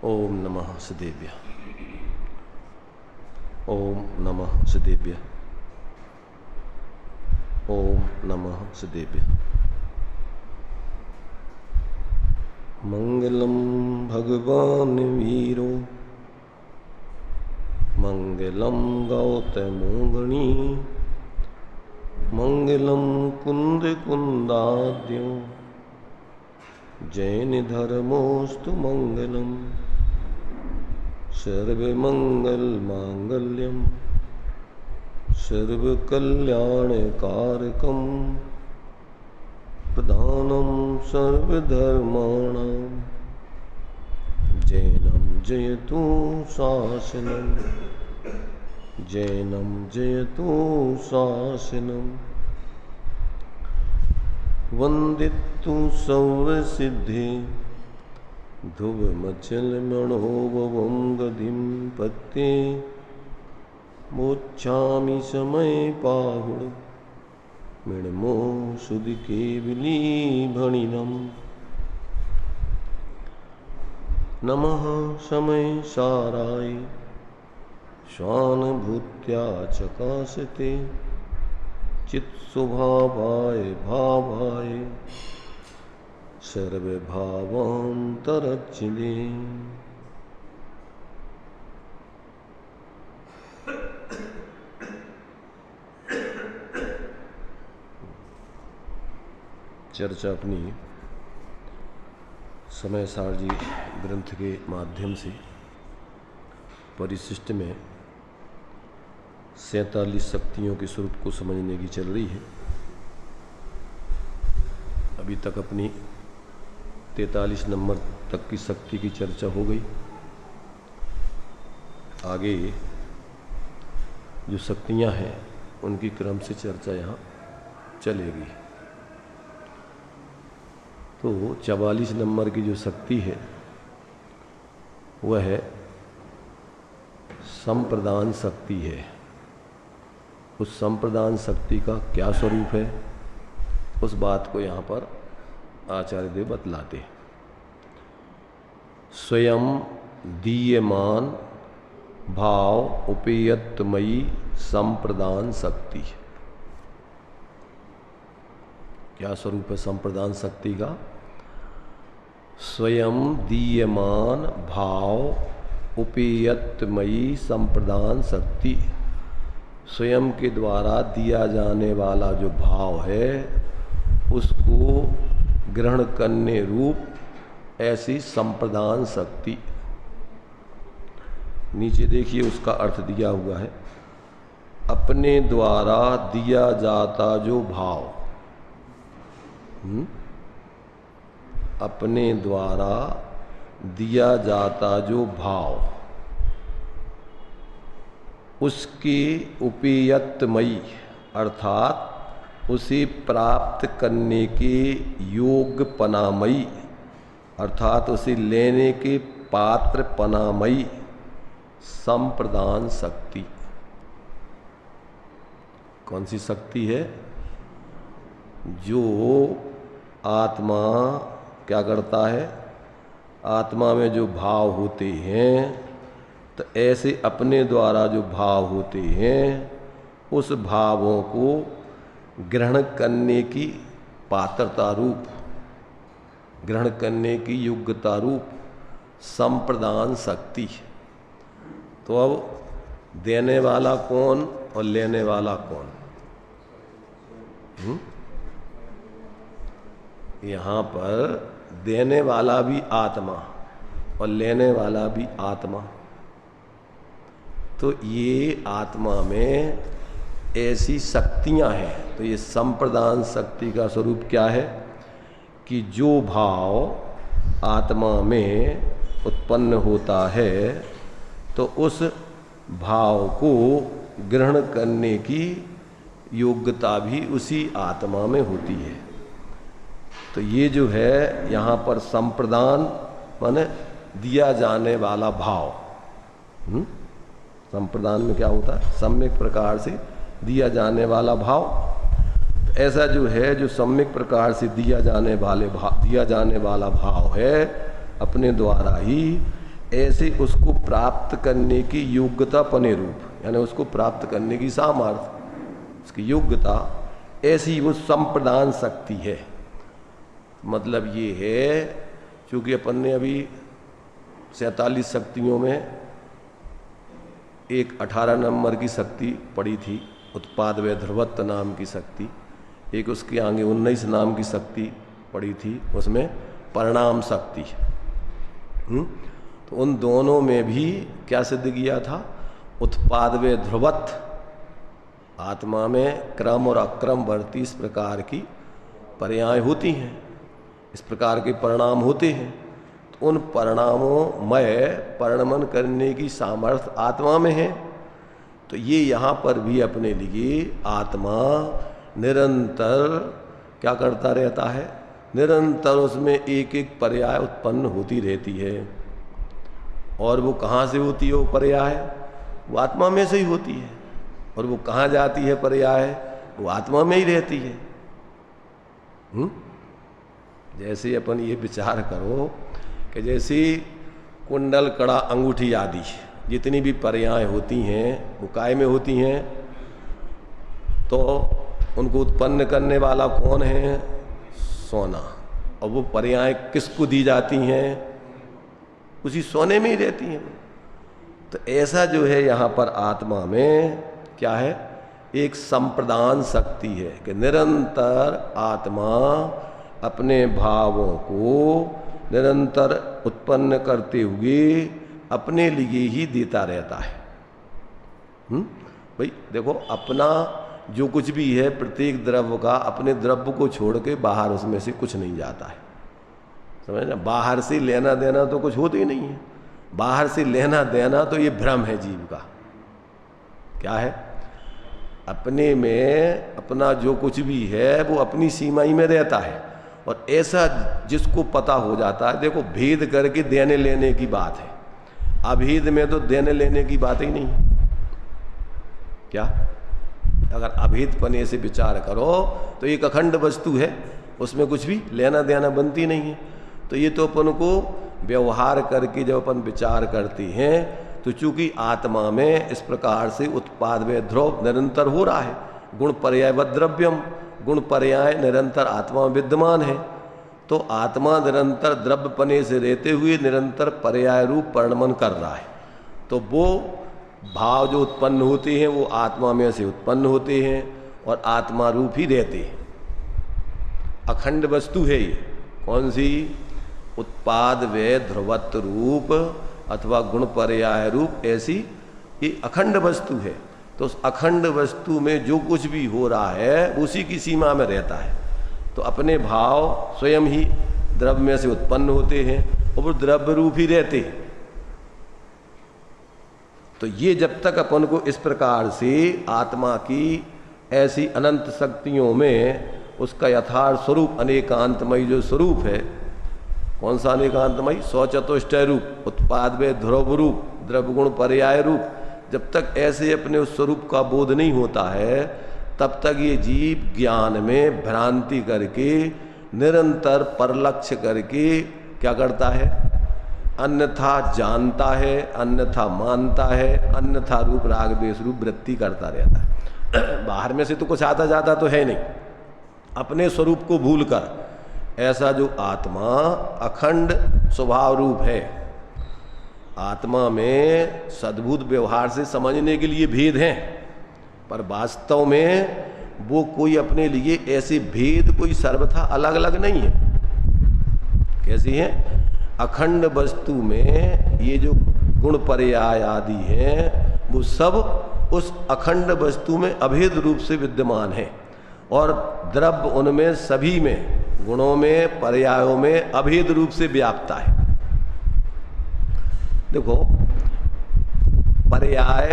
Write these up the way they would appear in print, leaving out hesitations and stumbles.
ओम नमः सदेव्य। ओम नमः सदेव्य। ओम नमः सदेव्य। मंगलम भगवान वीरो मंगलम गौतमो गणी मंगलम कुंद कुंदाद्यो जैन धर्मोस्तु मंगलम सर्वमंगल मांगल्यम सर्वकल्याणकारकम प्रधानम सर्वधर्माणां जैनम जयतु शासनम जैनम जयतु शासनम वंदितु सर्वसिद्धि ध्रुवमचलमणोभवं गतिं पत्ये मोक्षामि समय पाहुड मृण्मो सुदिकेवली भणिनम् नमः समय साराय स्वानुभूत्या चकाशते चित्स्वभावाय भावाय सर्वभावान्तरचिदे। चर्चा अपनी समय सार जी ग्रंथ के माध्यम से परिशिष्ट में 47 शक्तियों के स्वरूप को समझने की चल रही है। अभी तक अपनी 43 नंबर तक की शक्ति की चर्चा हो गई। आगे जो शक्तियां हैं उनकी क्रम से चर्चा यहाँ चलेगी। तो 44 नंबर की जो शक्ति है वह है संप्रदान शक्ति है। उस संप्रदान शक्ति का क्या स्वरूप है उस बात को यहाँ पर आचार्य देव बतलाते। स्वयं दीयमान भाव उपेयत्मयी संप्रदान शक्ति। क्या स्वरूप है संप्रदान शक्ति का? स्वयं दीयमान भाव उपेयत्मयी संप्रदान शक्ति। स्वयं के द्वारा दिया जाने वाला जो भाव है उसको ग्रहण करने रूप ऐसी संप्रदान शक्ति। नीचे देखिए उसका अर्थ दिया हुआ है। अपने द्वारा दिया जाता जो भाव, अपने द्वारा दिया जाता जो भाव उसकी उपेयत्मयी अर्थात उसे प्राप्त करने के योग्य पनामयी अर्थात उसे लेने के पात्र पनामयी संप्रदान शक्ति। कौन सी शक्ति है? जो आत्मा क्या करता है? आत्मा में जो भाव होते हैं तो ऐसे अपने द्वारा जो भाव होते हैं उस भावों को ग्रहण करने की पात्रता रूप, ग्रहण करने की योग्यता रूप संप्रदान शक्ति। तो अब देने वाला कौन और लेने वाला कौन? यहाँ पर देने वाला भी आत्मा और लेने वाला भी आत्मा। तो ये आत्मा में ऐसी शक्तियां हैं। तो ये संप्रदान शक्ति का स्वरूप क्या है कि जो भाव आत्मा में उत्पन्न होता है तो उस भाव को ग्रहण करने की योग्यता भी उसी आत्मा में होती है। तो ये जो है यहाँ पर संप्रदान माने दिया जाने वाला भाव। संप्रदान में क्या होता है? सम्यक प्रकार से दिया जाने वाला भाव। तो ऐसा जो है जो सम्यक प्रकार से दिया जाने वाला भाव है अपने द्वारा ही ऐसे उसको प्राप्त करने की योग्यता पने रूप, यानी उसको प्राप्त करने की सामर्थ्य, उसकी योग्यता, ऐसी वो संप्रदान शक्ति है। मतलब ये है, क्योंकि अपन ने अभी 47 शक्तियों में एक 18 नंबर की शक्ति पड़ी थी, उत्पाद व ध्रुवत्व नाम की शक्ति, एक उसके आगे 19 नाम की शक्ति पड़ी थी, उसमें परिणाम शक्ति। तो उन दोनों में भी क्या सिद्ध किया था? उत्पाद व ध्रुवत्व, आत्मा में क्रम और अक्रम वर्ती इस प्रकार की पर्याय होती हैं, इस प्रकार के परिणाम होते हैं। तो उन परिणामों में परिणमन करने की सामर्थ्य आत्मा में है। तो ये यहाँ पर भी अपने लिए आत्मा निरंतर क्या करता रहता है? निरंतर उसमें एक एक पर्याय उत्पन्न होती रहती है। और वो कहाँ से होती है वो पर्याय? वो आत्मा में से ही होती है। और वो कहाँ जाती है पर्याय? वो आत्मा में ही रहती है। जैसे अपन ये विचार करो कि जैसे कुंडल, कड़ा, अंगूठी आदि जितनी भी पर्याय होती हैं वो काय में होती हैं? तो उनको उत्पन्न करने वाला कौन है? सोना। और वो पर्याय किसको दी जाती हैं? उसी सोने में ही रहती हैं। तो ऐसा जो है यहाँ पर आत्मा में क्या है? एक संप्रदान शक्ति है कि निरंतर आत्मा अपने भावों को निरंतर उत्पन्न करते हुए अपने लिए ही देता रहता है। भाई देखो, अपना जो कुछ भी है प्रत्येक द्रव्य का अपने द्रव्य को छोड़ के बाहर उसमें से कुछ नहीं जाता है, समझ ना? बाहर से लेना देना तो कुछ होता ही नहीं है। बाहर से लेना देना तो ये भ्रम है जीव का। क्या है? अपने में अपना जो कुछ भी है वो अपनी सीमा ही में रहता है। और ऐसा जिसको पता हो जाता है, देखो भेद करके देने लेने की बात है, अभेद में तो देने लेने की बात ही नहीं। क्या? अगर अभेद पने से विचार करो तो एक अखंड वस्तु है, उसमें कुछ भी लेना देना बनती नहीं है। तो ये तो अपन को व्यवहार करके जब अपन विचार करते हैं तो चूंकि आत्मा में इस प्रकार से उत्पाद व ध्रुव निरंतर हो रहा है, गुण पर्याय व द्रव्यम, गुण पर्याय निरंतर आत्मा में विद्यमान है। तो आत्मा निरंतर द्रव्यपने से रहते हुए निरंतर पर्याय रूप परिणमन कर रहा है। तो वो भाव जो उत्पन्न होते हैं वो आत्मा में से उत्पन्न होते हैं और आत्मा रूप ही रहते हैं। अखंड वस्तु है ये। कौन सी? उत्पाद व ध्रुवत्व रूप अथवा गुण पर्याय रूप, ऐसी ये अखंड वस्तु है। तो उस अखंड वस्तु में जो कुछ भी हो रहा है उसी की सीमा में रहता है। तो अपने भाव स्वयं ही द्रव्य में से उत्पन्न होते हैं और वो द्रव्य रूप ही रहते हैं। तो ये जब तक अपन को इस प्रकार से आत्मा की ऐसी अनंत शक्तियों में उसका यथार्थ स्वरूप अनेकांतमयी जो स्वरूप है, कौन सा अनेकांतमयी? स्वचतुष्टय रूप, उत्पाद व ध्रुव रूप, द्रव्य गुण पर्याय रूप, जब तक ऐसे अपने उस स्वरूप का बोध नहीं होता है तब तक ये जीव ज्ञान में भ्रांति करके निरंतर परलक्ष्य करके क्या करता है? अन्यथा जानता है, अन्यथा मानता है, अन्यथा रूप राग द्वेष रूप वृत्ति करता रहता है। बाहर में से तो कुछ आता जाता तो है नहीं, अपने स्वरूप को भूलकर। ऐसा जो आत्मा अखंड स्वभाव रूप है, आत्मा में सद्भुत व्यवहार से समझने के लिए भेद हैं, पर वास्तव में वो कोई अपने लिए ऐसे भेद कोई सर्वथा अलग अलग नहीं है। कैसी है? अखंड वस्तु में ये जो गुण पर्याय आदि हैं वो सब उस अखंड वस्तु में अभेद रूप से विद्यमान है और द्रव्य उनमें सभी में, गुणों में, पर्यायों में अभेद रूप से व्याप्ता है। देखो, पर्याय,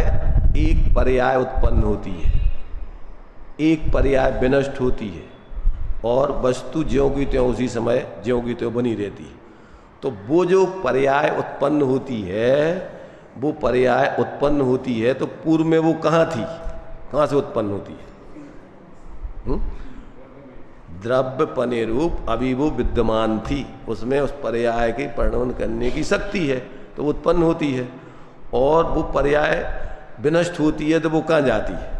एक पर्याय उत्पन्न होती है, एक पर्याय विनष्ट होती है और वस्तु ज्यों की त्यों उसी समय ज्यों की त्यों बनी रहती है। तो वो जो पर्याय उत्पन्न होती है, वो पर्याय उत्पन्न होती है तो पूर्व में वो कहाँ थी? कहाँ से उत्पन्न होती है? द्रव्य पने रूप अभी वो विद्यमान थी, उसमें उस पर्याय के परिणमन करने की शक्ति है। तो उत्पन्न होती है, और वो पर्याय विनष्ट होती है तो वो कहाँ जाती है?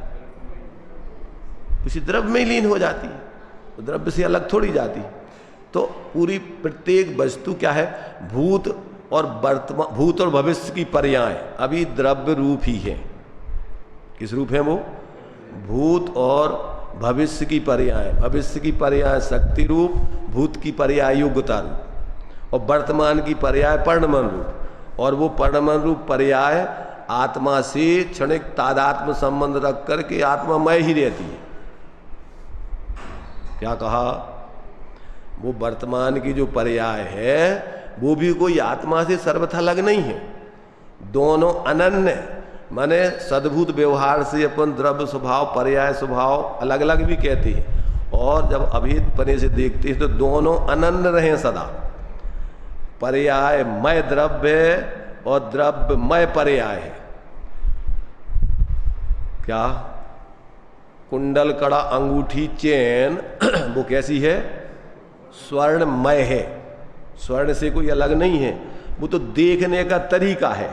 उसी द्रव्य में ही लीन हो जाती है, तो द्रव्य से अलग थोड़ी जाती। तो पूरी प्रत्येक वस्तु क्या है? भूत और वर्तमान, भूत और भविष्य की पर्याय अभी द्रव्य रूप ही है। किस रूप है वो? भूत और भविष्य की पर्याय। भविष्य की पर्याय शक्ति रूप, भूत की पर्याय योग्यता रूप, और वर्तमान की पर्याय पर्णमन रूप। और वो पर्णमन रूप पर्याय आत्मा से क्षणिक तादात्म्य संबंध रख करके आत्मामय ही रहती है। क्या कहा? वो वर्तमान की जो पर्याय है वो भी कोई आत्मा से सर्वथा अलग नहीं है, दोनों अनन्य, माने सद्भूत व्यवहार से अपन द्रव्य स्वभाव पर्याय स्वभाव अलग अलग भी कहते हैं, और जब अभेद पने से देखते हैं तो दोनों अनन्य रहे सदा। पर्याय मय द्रव्य और द्रव्यमय पर्याय है। क्या? कुंडल, कड़ा, अंगूठी, चैन वो कैसी है? स्वर्णमय है, स्वर्ण से कोई अलग नहीं है। वो तो देखने का तरीका है।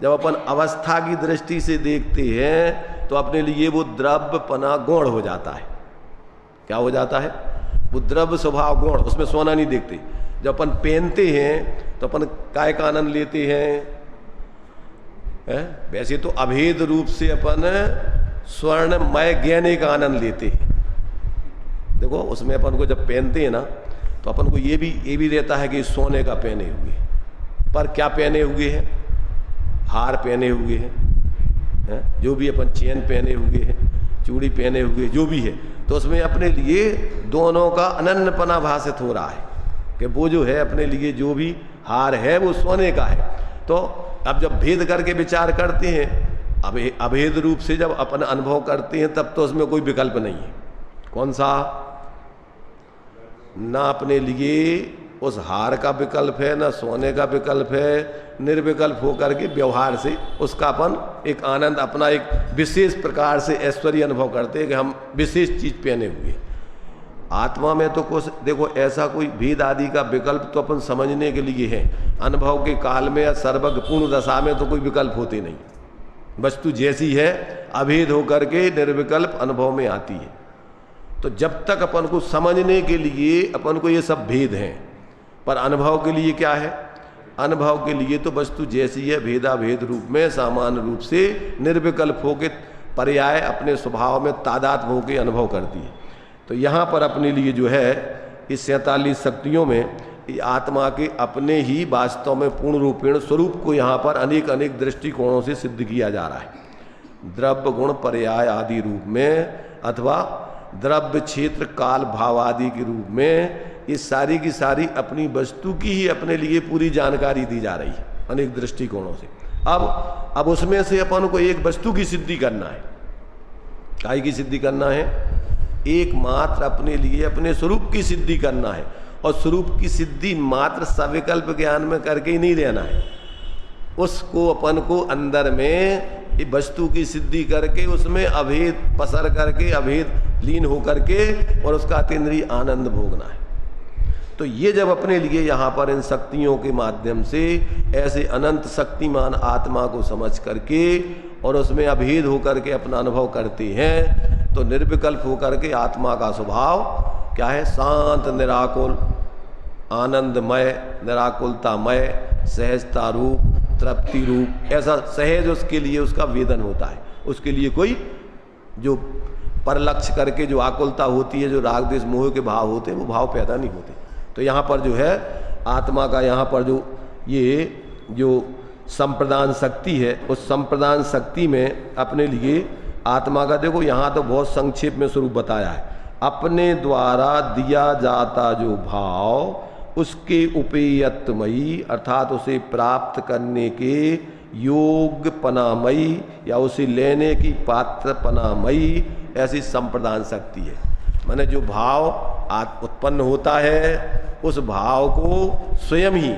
जब अपन अवस्था की दृष्टि से देखते हैं तो अपने लिए वो द्रव्यपना गौण हो जाता है। क्या हो जाता है? वो द्रव्य स्वभाव गौण, उसमें सोना नहीं देखते। जब अपन पहनते हैं तो अपन काय का आनंद लेते हैं? वैसे तो अभेद रूप से अपन स्वर्णमय गहने का आनंद लेते हैं। देखो उसमें अपन को जब पहनते हैं ना तो अपन को ये भी रहता है कि सोने का पहने हुए, पर क्या पहने हुए हैं? हार पहने हुए हैं, जो भी अपन चेन पहने हुए हैं, चूड़ी पहने हुए, जो भी है, तो उसमें अपने लिए दोनों का अनन्यपना भाषित हो रहा है कि वो जो है अपने लिए जो भी हार है वो सोने का है। तो अब जब भेद करके विचार करते हैं, अभेद रूप से जब अपन अनुभव करते हैं, तब तो उसमें कोई विकल्प नहीं है। कौन सा? ना अपने लिए उस हार का विकल्प है, ना सोने का विकल्प है, निर्विकल्प होकर के व्यवहार से उसका अपन एक आनंद, अपना एक विशेष प्रकार से ऐश्वर्य अनुभव करते हैं कि हम विशेष चीज पहने हुए। आत्मा में तो कुछ देखो ऐसा कोई भेद आदि का विकल्प तो अपन समझने के लिए है। अनुभव के काल में या सर्वज्ञ पूर्ण दशा में तो कोई विकल्प होते नहीं। वस्तु जैसी है अभेद होकर के निर्विकल्प अनुभव में आती है। तो जब तक अपन को समझने के लिए अपन को ये सब भेद हैं, पर अनुभव के लिए क्या है? अनुभव के लिए तो वस्तु जैसी है भेदा भेद रूप में सामान्य रूप से निर्विकल्प होकर पर्याय अपने स्वभाव में तादात्म होकर अनुभव करती है। तो यहाँ पर अपने लिए जो है इस 47 शक्तियों में आत्मा के अपने ही वास्तव में पूर्ण रूपेण स्वरूप को यहाँ पर अनेक अनेक दृष्टिकोणों से सिद्ध किया जा रहा है। द्रव्य गुण पर्याय आदि रूप में, अथवा द्रव्य क्षेत्र काल भाव आदि के रूप में, ये सारी की सारी अपनी वस्तु की ही अपने लिए पूरी जानकारी दी जा रही है अनेक दृष्टिकोणों से। अब उसमें से अपन को एक वस्तु की सिद्धि करना है। काय की सिद्धि करना है? एकमात्र अपने लिए अपने स्वरूप की सिद्धि करना है। और स्वरूप की सिद्धि मात्र सविकल्प ज्ञान में करके ही नहीं रहना है, उसको अपन को अंदर में वस्तु की सिद्धि करके उसमें अभेद पसर करके अभेद लीन होकर के और उसका अतीन्द्रिय आनंद भोगना है। तो ये जब अपने लिए यहाँ पर इन शक्तियों के माध्यम से ऐसे अनंत शक्तिमान आत्मा को समझ करके और उसमें अभेद होकर के अपना अनुभव करते हैं, तो निर्विकल्प होकर के आत्मा का स्वभाव क्या है? शांत, निराकुल, आनंदमय, निराकुलतामय, सहजता रूप, तृप्ति रूप, ऐसा सहज उसके लिए उसका वेदन होता है। उसके लिए कोई जो परलक्ष्य करके जो आकुलता होती है, जो राग द्वेष मोह के भाव होते हैं, वो भाव पैदा नहीं होते। तो यहाँ पर जो है आत्मा का यहाँ पर जो संप्रदान शक्ति है, उस संप्रदान शक्ति में अपने लिए आत्मा का देखो यहाँ तो बहुत संक्षेप में स्वरूप बताया है। अपने द्वारा दिया जाता जो भाव उसके उपेयत्वमयी अर्थात उसे प्राप्त करने के योग्य पनामयी या उसे लेने की पात्र पनामयी ऐसी संप्रदान शक्ति है। माने जो भाव उत्पन्न होता है उस भाव को स्वयं ही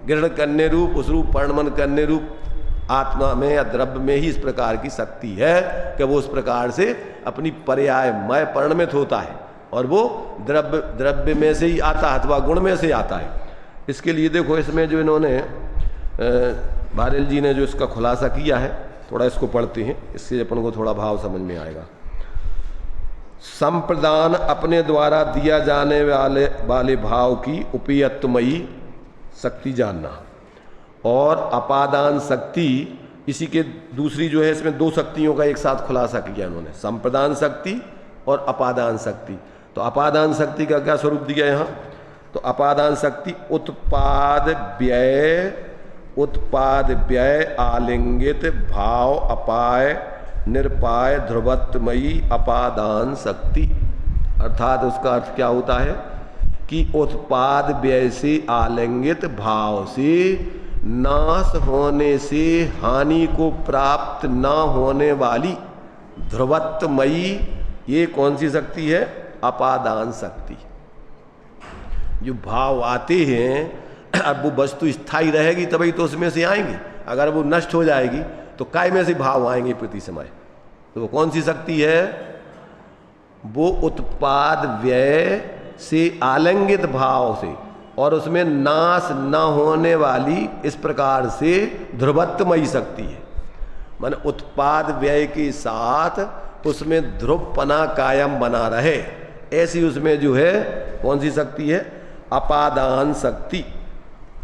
ग्रहण करने रूप, उस रूप परिणमन करने रूप आत्मा में या द्रव्य में ही इस प्रकार की शक्ति है कि वो उस प्रकार से अपनी पर्यायमय परिणमित होता है और वो द्रव्य में से ही आता है अथवा गुण में से आता है। इसके लिए देखो इसमें जो इन्होंने बारेल जी ने जो इसका खुलासा किया है, थोड़ा इसको पढ़ते हैं, इससे अपन को थोड़ा भाव समझ में आएगा। संप्रदान अपने द्वारा दिया जाने वाले भाव की उपयत्वमयी शक्ति जानना, और अपादान शक्ति, इसी के दूसरी जो है, इसमें दो शक्तियों का एक साथ खुलासा किया इन्होंने, संप्रदान शक्ति और अपादान शक्ति। तो अपादान शक्ति का क्या स्वरूप दिया यहाँ? तो अपादान शक्ति उत्पाद व्यय आलिंगित भाव अपाय निरपाय ध्रुवत्वमयी अपादान शक्ति। अर्थात उसका अर्थ क्या होता है कि उत्पाद व्यय से आलिंगित भाव से नाश होने से हानि को प्राप्त न होने वाली ध्रुवत्वमयी, ये कौन सी शक्ति है? अपादान शक्ति। जो भाव आते हैं, अब वो वस्तु स्थायी रहेगी तभी तो उसमें से आएंगे, अगर वो नष्ट हो जाएगी तो काय में से भाव आएंगे प्रति समय। तो वो कौन सी शक्ति है? वो उत्पाद व्यय से आलिंगित भाव से और उसमें नाश न होने वाली इस प्रकार से ध्रुवत्वमयी शक्ति है। माने उत्पाद व्यय के साथ उसमें ध्रुवपना कायम बना रहे, ऐसी उसमें जो है कौन सी शक्ति है? अपादान शक्ति।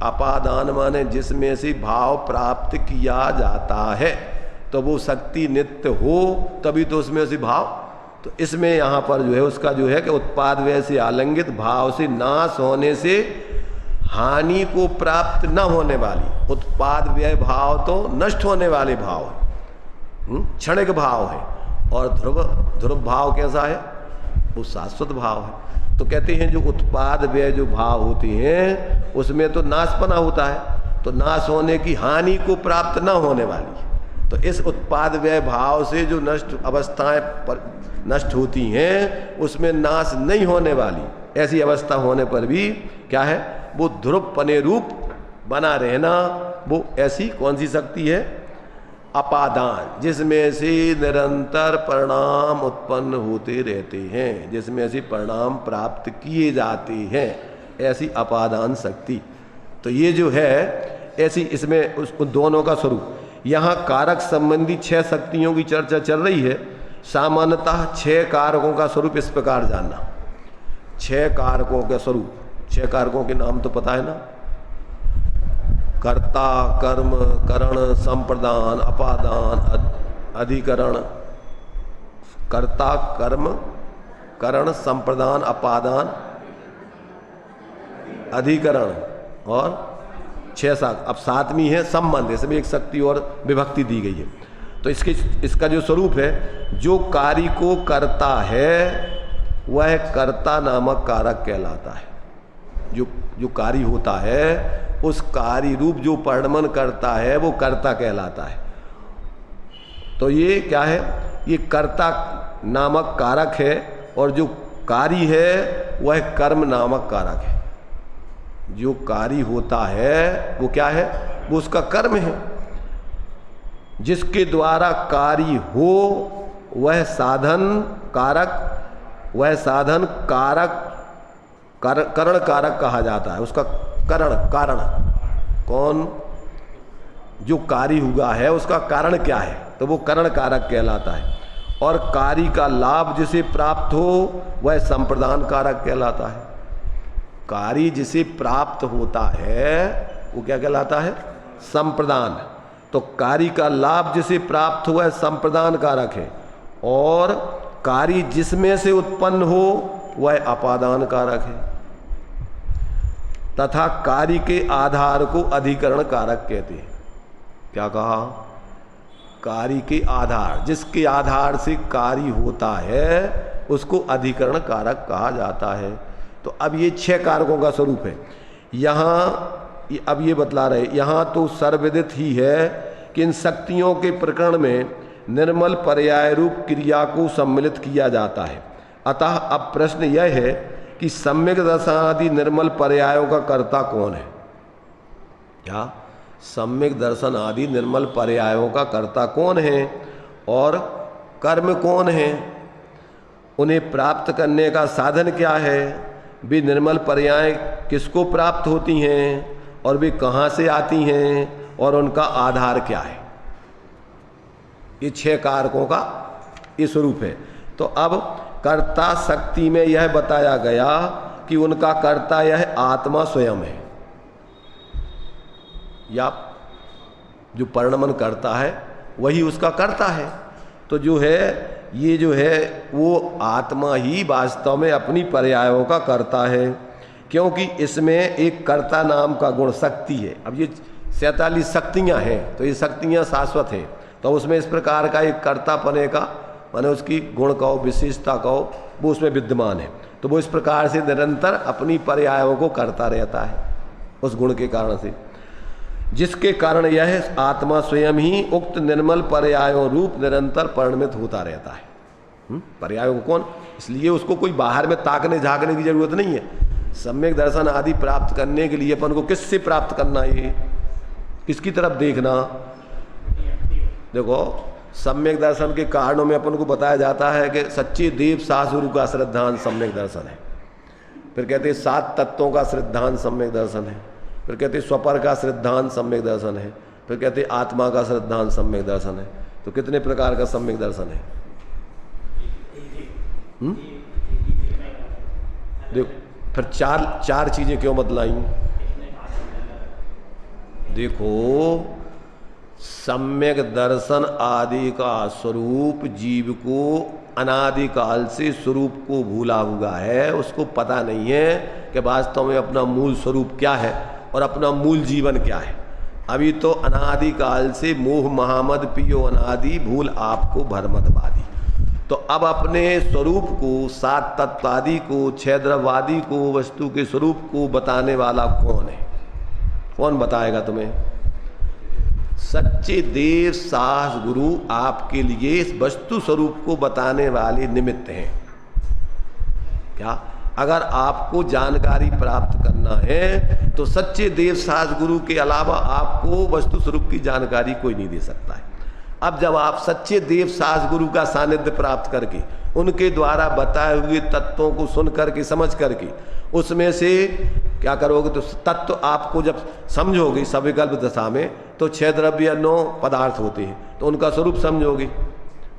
अपादान माने जिसमें से भाव प्राप्त किया जाता है, तो वो शक्ति नित्य हो तभी तो उसमें से भाव। तो इसमें यहाँ पर जो है उसका जो है कि उत्पाद व्यय से आलिंगित भाव से नाश होने से हानि को प्राप्त न होने वाली, उत्पाद व्यय भाव तो नष्ट होने वाले भाव है, क्षणिक भाव है, और ध्रुव भाव कैसा है? वो शाश्वत भाव है। तो कहते हैं जो उत्पाद व्यय जो भाव होते हैं उसमें तो नाशपना होता है, तो नाश होने की हानि को प्राप्त न होने वाली। तो इस उत्पाद व्यय भाव से जो नष्ट अवस्थाएं नष्ट होती हैं उसमें नाश नहीं होने वाली, ऐसी अवस्था होने पर भी क्या है? वो ध्रुवपने रूप बना रहना, वो ऐसी कौन सी शक्ति है? अपादान, जिसमें से निरंतर परिणाम उत्पन्न होते रहते हैं, जिसमें से परिणाम प्राप्त किए जाते हैं, ऐसी अपादान शक्ति। तो ये जो है ऐसी, इसमें उस दोनों का स्वरूप। यहाँ कारक संबंधी 6 शक्तियों की चर्चा चल रही है। सामान्यतः 6 कारकों का स्वरूप इस प्रकार जानना। 6 कारकों का स्वरूप, 6 कारकों के नाम तो पता है ना? कर्ता, कर्म, करण, संप्रदान, अपादान, अधिकरण। कर्ता, कर्म, करण, संप्रदान, अपादान, अधिकरण, और 6-7। अब 7वीं है संबंध, इसमें एक शक्ति और विभक्ति दी गई है। तो इसका जो स्वरूप है, जो कार्य को करता है वह कर्ता नामक कारक कहलाता है। जो कार्य होता है उस कार्य रूप जो परिणमन करता है वो कर्ता कहलाता है। तो ये क्या है? ये कर्ता नामक कारक है, और जो कार्य है वह कर्म नामक कारक है। जो कार्य होता है वो क्या है? वो उसका कर्म है। जिसके द्वारा कार्य हो वह साधन कारक, वह साधन कारक करण कारक कहा जाता है। उसका कारण कौन? जो कार्य हुआ है उसका कारण क्या है? तो वो करण कारक कहलाता है। और कार्य का लाभ जिसे प्राप्त हो वह संप्रदान कारक कहलाता है। कार्य जिसे प्राप्त होता है वो क्या कहलाता है? संप्रदान। तो कार्य का लाभ जिसे प्राप्त हुआ है संप्रदान कारक है, और कार्य जिसमें से उत्पन्न हो वह अपादान कारक है। तथा कार्य के आधार को अधिकरण कारक कहते हैं। क्या कहा? कार्य के आधार, जिसके आधार से कार्य होता है उसको अधिकरण कारक कहा जाता है। तो अब ये 6 कारकों का स्वरूप है। यहाँ अब ये बतला रहे, यहाँ तो सर्वविदित ही है कि इन शक्तियों के प्रकरण में निर्मल पर्याय रूप क्रिया को सम्मिलित किया जाता है। अतः अब प्रश्न यह है कि सम्यक दर्शन आदि निर्मल पर्यायों का कर्ता कौन है? क्या सम्यक दर्शन आदि निर्मल पर्यायों का कर्ता कौन है? और कर्म कौन है? उन्हें प्राप्त करने का साधन क्या है? वे निर्मल पर्याय किसको प्राप्त होती हैं और वे कहाँ से आती हैं और उनका आधार क्या है। ये 6 कारकों का ये स्वरूप है। तो अब कर्ता शक्ति में यह बताया गया कि उनका कर्ता यह आत्मा स्वयं है, या जो परिणमन करता है वही उसका कर्ता है। तो जो है ये जो है वो आत्मा ही वास्तव में अपनी पर्यायों का कर्ता है, क्योंकि इसमें एक कर्ता नाम का गुण शक्ति है। अब ये 47 शक्तियाँ हैं, तो ये शक्तियाँ शाश्वत हैं, तो उसमें इस प्रकार का एक कर्तापने का माने उसकी गुण कहो, विशेषता कहो, वो उसमें विद्यमान है। तो वो इस प्रकार से निरंतर अपनी पर्यायों को करता रहता है उस गुण के कारण से, जिसके कारण यह आत्मा स्वयं ही उक्त निर्मल पर्यायों रूप निरंतर परिणमित होता रहता है। पर्यायों को कौन, इसलिए उसको कोई बाहर में ताकने झांकने की जरूरत नहीं है। सम्यक दर्शन आदि प्राप्त करने के लिए अपन को किससे प्राप्त करना है, किसकी तरफ देखना। देखो सम्यक दर्शन के कारणों में अपन को बताया जाता है कि सच्चे देव शास्त्रु का श्रद्धांत सम्यक दर्शन है, फिर कहते हैं 7 तत्वों का श्रद्धांत सम्यक दर्शन है, फिर कहते स्वपर का श्रद्धांत सम्यक दर्शन है, फिर कहते आत्मा का श्रद्धांत सम्यक दर्शन है। तो कितने प्रकार का सम्यक दर्शन है? देखो फिर चार चीजें क्यों बतलाई। देखो सम्यक दर्शन आदि का स्वरूप जीव को अनादिकाल से स्वरूप को भूला हुआ है, उसको पता नहीं है कि वास्तव में अपना मूल स्वरूप क्या है और अपना मूल जीवन क्या है। अभी तो अनादिकाल से मोह महामद पियो अनादि भूल आपको भरमतवादी। तो अब अपने स्वरूप को, 7 तत्वादि को, 6 द्रव्यवादी को, वस्तु के स्वरूप को बताने वाला कौन है? कौन बताएगा तुम्हें? सच्चे देव शास्त्र गुरु आपके लिए इस वस्तु स्वरूप को बताने वाले निमित्त हैं। क्या? अगर आपको जानकारी प्राप्त करना है तो सच्चे देव शास्त्र गुरु के अलावा आपको वस्तु स्वरूप की जानकारी कोई नहीं दे सकता है। अब जब आप सच्चे देव शास्त्र गुरु का सानिध्य प्राप्त करके उनके द्वारा बताए हुए तत्वों को सुन करके समझ करके उसमें से क्या करोगे, तो तत्व आपको जब समझोगे सविकल्प दशा में, तो 6 द्रव्य 9 पदार्थ होते हैं, तो उनका स्वरूप समझोगे।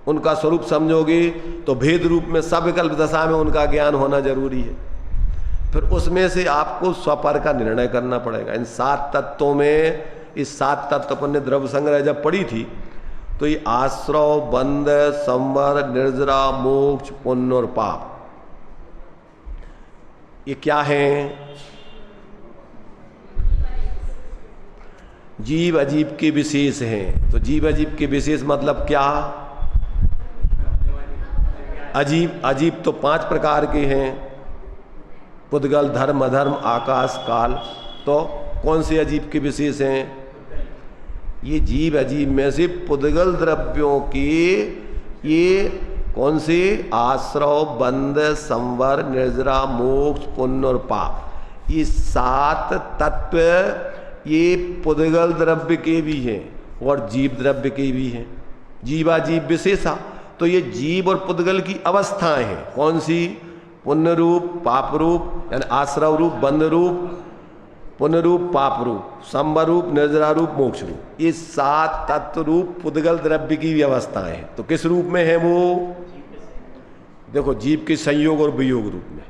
उनका स्वरूप समझोगे तो भेद रूप में सविकल्प दशा में उनका ज्ञान होना जरूरी है। फिर उसमें से आपको स्वपर का निर्णय करना पड़ेगा। इन 7 तत्वों में, इस 7 तत्व अपन ने द्रव्य संग्रह जब पढ़ी थी, तो ये आश्रव, बंध, संवर, निर्जरा, मोक्ष, पुण्य और पाप, ये क्या है? जीव अजीब के विशेष हैं। तो जीव अजीब के विशेष मतलब क्या? अजीब तो 5 प्रकार के हैं, पुद्गल, धर्म, अधर्म, आकाश, काल। तो कौन से अजीब के विशेष हैं? ये जीव अजीब में से पुद्गल द्रव्यों के ये कौन से? आश्रव, बंध, संवर, निर्जरा, मोक्ष, पुण्य और पाप, ये 7 तत्व ये पुद्गल द्रव्य के भी हैं और जीव द्रव्य के भी हैं। जीवाजीव विशेषा, तो ये जीव और पुद्गल की अवस्थाएं हैं। कौन सी? पुण्य रूप, पाप रूप, यानी आश्रव रूप, बंध रूप, पुण्य रूप, पाप रूप, संवर रूप, निर्जरा रूप, मोक्ष रूप, ये 7 तत्व रूप पुद्गल द्रव्य की भी अवस्थाएं हैं। तो किस रूप में है वो? देखो जीव के संयोग और वियोग रूप में।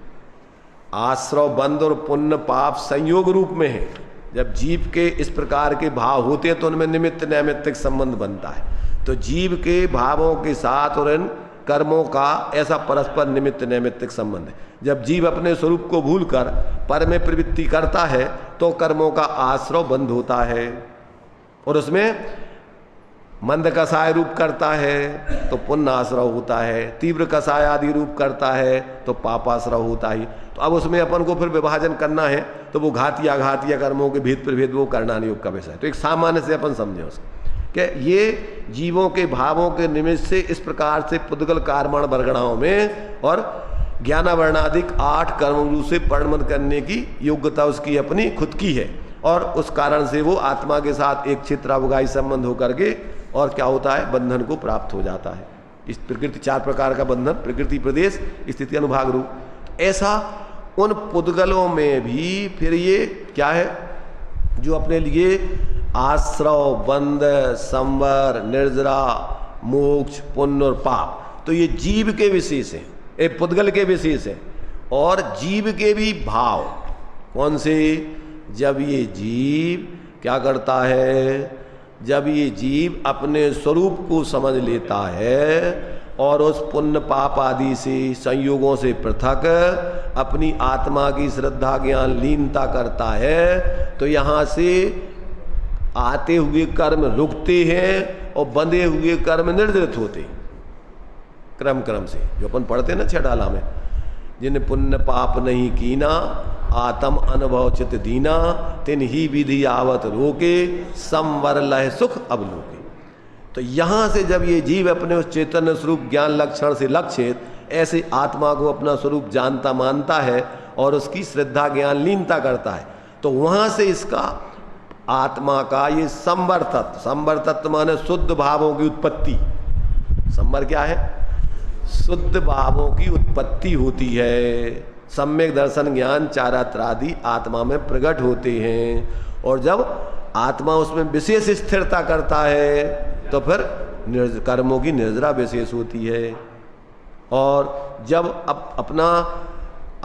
आश्रव, बंध और पुण्य पाप संयोग रूप में है। जब जीव के इस प्रकार के भाव होते हैं तो उनमें निमित्त नैमित्तिक संबंध बनता है। तो जीव के भावों के साथ और इन कर्मों का ऐसा परस्पर निमित्त नैमित्तिक संबंध है। जब जीव अपने स्वरूप को भूलकर पर में प्रवृत्ति करता है तो कर्मों का आश्रव बंध होता है और उसमें मंद कसाय रूप करता है तो पुण्य आश्रव होता है, तीव्र कसाय आदि रूप करता है तो पापाश्रव होता ही। तो अब उसमें अपन को फिर विभाजन करना है तो वो घातिया घातिया कर्मों के भेद प्रभेद वो करना नहीं योग का विषय। तो एक सामान्य से अपन समझें उसको कि ये जीवों के भावों के निमित्त से इस प्रकार से पुद्गल कार्मण वर्गणाओं में और ज्ञानावर्णाधिक 8 कर्मरूप से परिणमन करने की योग्यता उसकी अपनी खुद की है और उस कारण से वो आत्मा के साथ एक चित्रावगाही संबंध होकर के और क्या होता है, बंधन को प्राप्त हो जाता है। इस प्रकृति 4 प्रकार का बंधन, प्रकृति, प्रदेश, स्थिति, अनुभाग रूप। ऐसा उन पुद्गलों में भी फिर ये क्या है जो अपने लिए आश्रव, बंध, संवर, निर्जरा, मोक्ष, पुण्य और पाप। तो ये जीव के विशेष हैं, एक पुद्गल के विशेष हैं। और जीव के भी भाव कौन से? जब ये जीव क्या करता है, जब ये जीव अपने स्वरूप को समझ लेता है और उस पुण्य पाप आदि से संयोगों से पृथक अपनी आत्मा की श्रद्धा ज्ञान लीनता करता है, तो यहाँ से आते हुए कर्म रुकते हैं और बंधे हुए कर्म निर्जरित होते हैं क्रम क्रम से। जो अपन पढ़ते ना छठाला में, जिन पुण्य पाप नहीं कीना, आत्म अनुभव चित दीना, तिन ही विधि आवत रोके, संवर लह सुख अवलोके। तो यहाँ से जब ये जीव अपने उस चैतन्य स्वरूप ज्ञान लक्षण से लक्षित ऐसे आत्मा को अपना स्वरूप जानता मानता है और उसकी श्रद्धा ज्ञान लीनता करता है, तो वहाँ से इसका आत्मा का ये संवर तत्व, संवर तत्व माने शुद्ध भावों की उत्पत्ति। संवर क्या है? शुद्ध भावों की उत्पत्ति होती है। सम्यक दर्शन ज्ञान चारित्रादि आत्मा में प्रकट होते हैं और जब आत्मा उसमें विशेष स्थिरता करता है तो फिर कर्मों की निर्जरा विशेष होती है। और जब अपना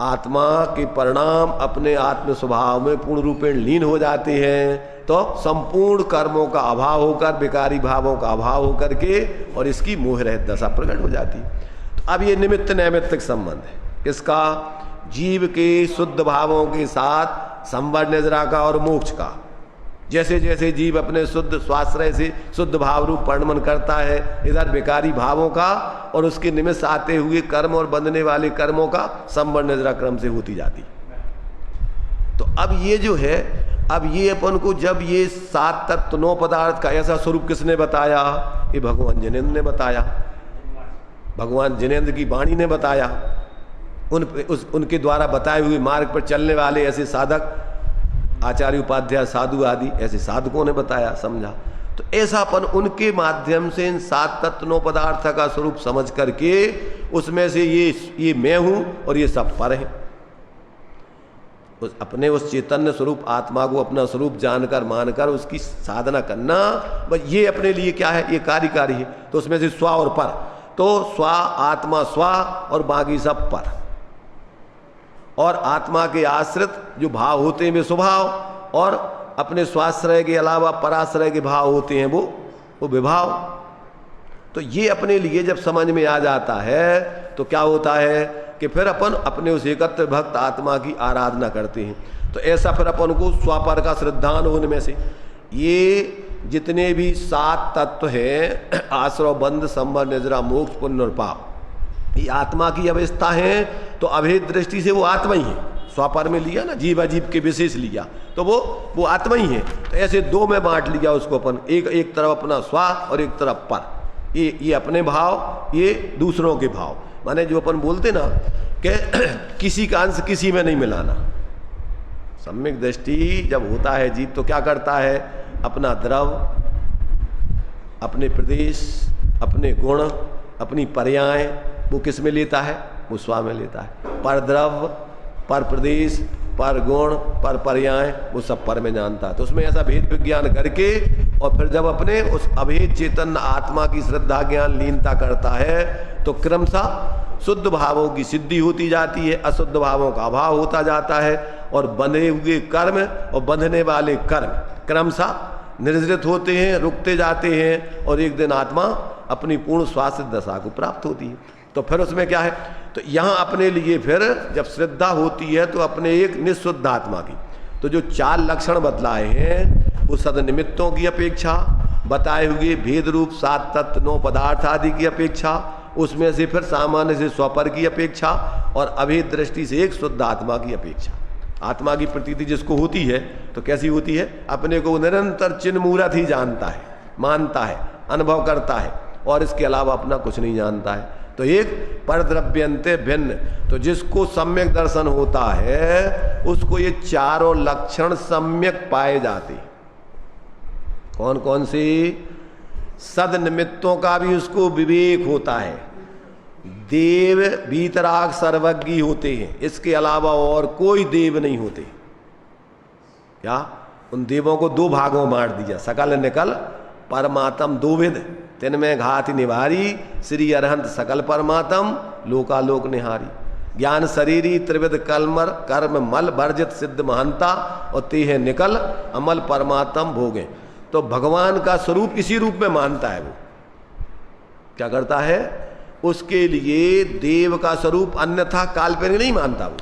आत्मा के परिणाम अपने आत्म स्वभाव में पूर्ण रूपेण लीन हो जाते हैं तो संपूर्ण कर्मों का अभाव होकर, विकारी भावों का अभाव होकर के और इसकी मोह रहित दशा प्रकट हो जाती है। तो अब ये निमित्त नैमित्तिक संबंध है किसका? जीव के शुद्ध भावों के साथ संवर निद्रा का और मोक्ष का। जैसे जैसे जीव अपने शुद्ध स्वाश्रय से शुद्ध भाव रूप परिणमन करता है, इधर विकारी भावों का और उसके निमित्त आते हुए कर्म और बंधने वाले कर्मों का संवर निद्रा क्रम से होती जाती। तो अब ये जो है, अब ये अपन को जब ये 7 तत्व 9 पदार्थ का ऐसा स्वरूप किसने बताया? ये भगवान जिनेन्द्र ने बताया, भगवान जिनेन्द्र की वाणी ने बताया। उनके द्वारा बताए हुए मार्ग पर चलने वाले ऐसे साधक, आचार्य, उपाध्याय, साधु आदि ऐसे साधकों ने बताया, समझा। तो ऐसा अपन उनके माध्यम से इन 7 तत्व 9 पदार्थ का स्वरूप समझ करके उसमें से ये मैं हूं और ये सब पर है, अपने उस चैतन्य स्वरूप आत्मा को अपना स्वरूप जानकर मानकर उसकी साधना करना। बस ये अपने लिए क्या है? ये कार्यकारी है। तो उसमें से स्व और पर, तो स्व आत्मा स्व और बाकी सब पर। और आत्मा के आश्रित जो भाव होते हैं वे स्वभाव, और अपने स्वाश्रय के अलावा पराश्रय के भाव होते हैं वो विभाव। तो ये अपने लिए जब समझ में आ जाता है तो क्या होता है कि फिर अपन अपने उस एकत्र भक्त आत्मा की आराधना करते हैं। तो ऐसा फिर अपन को स्वापर का श्रद्धान उनमें से ये जितने भी 7 तत्व हैं, आश्रव, बंध, संवर, निद्रा, मोक्ष, पुण्य और पाप, ये आत्मा की अवस्था है। तो अभेद दृष्टि से वो आत्मा ही है। स्वापर में लिया ना, जीव अजीव के विशेष लिया तो वो आत्मा ही है। तो ऐसे 2 में बांट लिया उसको अपन, एक तरफ अपना स्व और एक तरफ पर। ये अपने भाव, ये दूसरों के भाव। माने जो अपन बोलते ना कि किसी का अंश किसी में नहीं मिलाना। सम्यक दृष्टि जब होता है जीव तो क्या करता है? अपना द्रव, अपने प्रदेश, अपने गुण, अपनी पर्याय वो किस में लेता है? वो स्व में लेता है। पर द्रव, पर प्रदेश, पर गुण, पर पर्याय वो सब पर में जानता है। तो उसमें ऐसा भेद विज्ञान करके और फिर जब अपने उस अभेद चेतन आत्मा की श्रद्धा ज्ञान लीनता करता है तो क्रमशः शुद्ध भावों की सिद्धि होती जाती है, अशुद्ध भावों का अभाव होता जाता है और बंधे हुए कर्म और बंधने वाले कर्म क्रमशः निर्जरित होते हैं, रुकते जाते हैं और एक दिन आत्मा अपनी पूर्ण स्वास्थ्य दशा को प्राप्त होती है। तो फिर उसमें क्या है? तो यहाँ अपने लिए फिर जब श्रद्धा होती है तो अपने एक निःशुद्ध आत्मा की तो जो 4 लक्षण बतलाए हैं वो सदनिमित्तों की अपेक्षा, बताए हुए भेद रूप 7 तत्व 9 पदार्थ आदि की अपेक्षा, उसमें से फिर सामान्य से स्वपर की अपेक्षा और अभेद दृष्टि से एक शुद्ध आत्मा की अपेक्षा। आत्मा की प्रतीति जिसको होती है तो कैसी होती है? अपने को निरंतर चिन्ह मूर्त ही जानता है, मानता है, अनुभव करता है और इसके अलावा अपना कुछ नहीं जानता है। तो एक परद्रव्यंते भिन्न, तो जिसको सम्यक दर्शन होता है उसको ये 4 लक्षण सम्यक पाए जाते। कौन कौन से? सद निमित्तों का भी उसको विवेक होता है। देव वीतराग सर्वज्ञ होते हैं, इसके अलावा और कोई देव नहीं होते। क्या? उन देवों को दो भागों में बांट दिया, सकल निकल परमात्म दो विद, तिनमें घात निभारी, श्री अरहंत सकल परमात्म लोकालोक निहारी। ज्ञान शरीरी त्रिविध कलमर कर्म मल वर्जित सिद्ध महानता, और ते है निकल अमल परमात्म भोगे। तो भगवान का स्वरूप इसी रूप में मानता है। वो क्या करता है, उसके लिए देव का स्वरूप अन्यथा काल्पनिक नहीं मानता वो,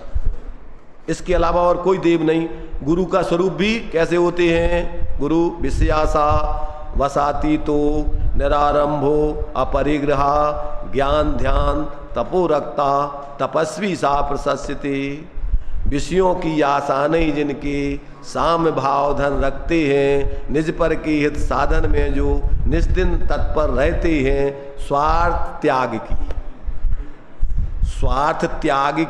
इसके अलावा और कोई देव नहीं। गुरु का स्वरूप भी कैसे होते हैं, गुरु विषयासा वसाती तो निरारंभो अपरिग्रहा ज्ञान ध्यान तपो रखता तपस्वी सा प्रशस्यते। विषयों की आशा नहीं जिनके साम भाव धन रखते हैं, निज पर के हित साधन में जो निस्दिन तत्पर रहते हैं, स्वार्थ त्याग